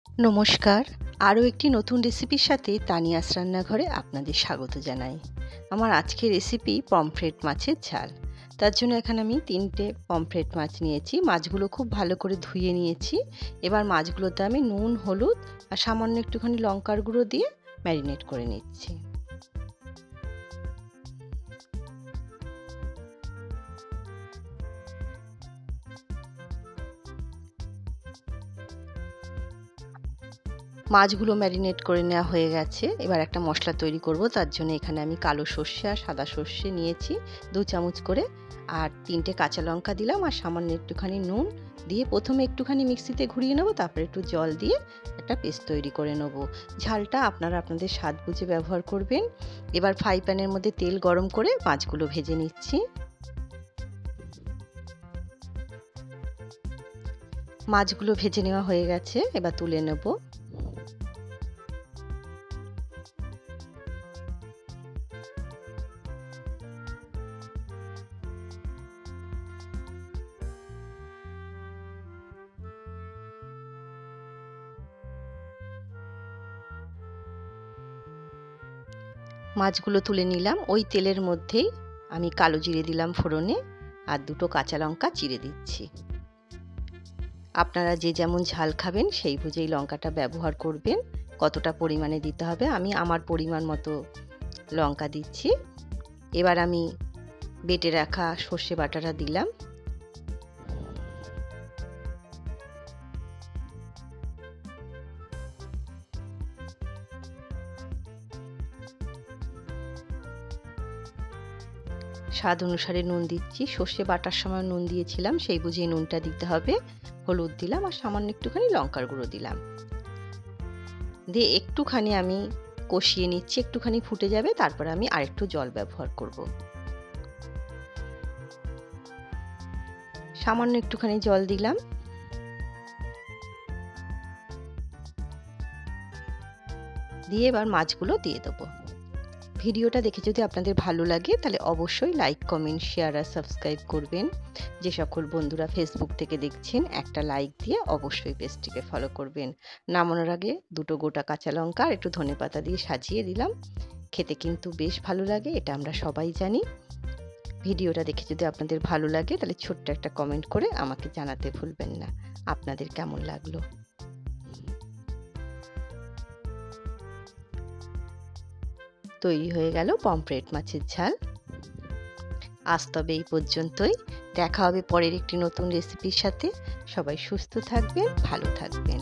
নমস্কার, আরও একটি নতুন রেসিপির সাথে তানিয়াস রান্নাঘরে আপনাদের স্বাগত জানাই। আমার আজকের রেসিপি পমফ্রেট মাছের ঝাল। তার জন্য এখানে আমি 3টে পমফ্রেট মাছ নিয়েছি। মাছগুলো খুব ভালো করে ধুয়ে নিয়েছি। এবার মাছগুলোতে আমি নুন, হলুদ আর সামান্য একটুখানি লঙ্কার গুঁড়ো দিয়ে ম্যারিনেট করে নিচ্ছি। মাছগুলো ম্যারিনেট করে নেওয়া হয়ে গেছে। এবার একটা মশলা তৈরি করব। তার জন্য এখানে আমি কালো সর্ষে আর সাদা সর্ষে নিয়েছি 2 চামচ করে, আর 3টে কাঁচা লঙ্কা দিলাম আর সামান্য একটুখানি নুন দিয়ে প্রথমে একটুখানি মিক্সিতে ঘুরিয়ে নেব, তারপরে একটু জল দিয়ে একটা পেস্ট তৈরি করে নেব। ঝালটা আপনারা আপনাদের স্বাদ বুঝে ব্যবহার করবেন। এবার ফ্রাই প্যানের মধ্যে তেল গরম করে মাছগুলো ভেজে নিচ্ছি। মাছগুলো ভেজে নেওয়া হয়ে গেছে, এবার তুলে নেব। মাছগুলো তুলে নিলাম। ওই তেলের মধ্যেই আমি কালো জিরে দিলাম ফোড়নে আর 2টো কাঁচা লঙ্কা চিড়ে দিচ্ছি। আপনারা যে যেমন ঝাল খাবেন সেই বুঝেই লঙ্কাটা ব্যবহার করবেন। কতটা পরিমাণে দিতে হবে আমি আমার পরিমাণ মতো লঙ্কা দিচ্ছি। এবার আমি বেটে রাখা সর্ষে বাটাটা দিলাম। স্বাদ অনুসারে নুন দিচ্ছি। সর্ষে বাটার সময় নুন দিয়েছিলাম, সেই বুঝেই নুনটা দিতে হবে। হলুদ দিলাম আর সামান্য একটুখানি লঙ্কার গুঁড়ো দিলাম। দিয়ে একটুখানি আমি কষিয়ে নিচ্ছি, একটুখানি ফুটে যাবে, তারপর আমি আরেকটু জল ব্যবহার করব। সামান্য একটুখানি জল দিলাম। দিয়ে এবার মাছগুলো দিয়ে দেবো। ভিডিওটা দেখে যদি আপনাদের ভালো লাগে তাহলে অবশ্যই লাইক, কমেন্ট, শেয়ার আর সাবস্ক্রাইব করবেন। যে সকল বন্ধুরা ফেসবুক থেকে দেখছেন একটা লাইক দিয়ে অবশ্যই পেজটিকে ফলো করবেন। নামানোর আগে 2টো গোটা কাঁচা লঙ্কা আর একটু ধনেপাতা দিয়ে সাজিয়ে দিলাম। খেতে কিন্তু বেশ ভালো লাগে, এটা আমরা সবাই জানি। ভিডিওটা দেখে যদি আপনাদের ভালো লাগে তাহলে ছোট্ট একটা কমেন্ট করে আমাকে জানাতে ভুলবেন না আপনাদের কেমন লাগলো। তৈরি হয়ে গেল পমফ্রেট মাছের ঝাল। আজ তবে এই পর্যন্তই। দেখা হবে পরের একটি নতুন রেসিপির সাথে। সবাই সুস্থ থাকবেন, ভালো থাকবেন।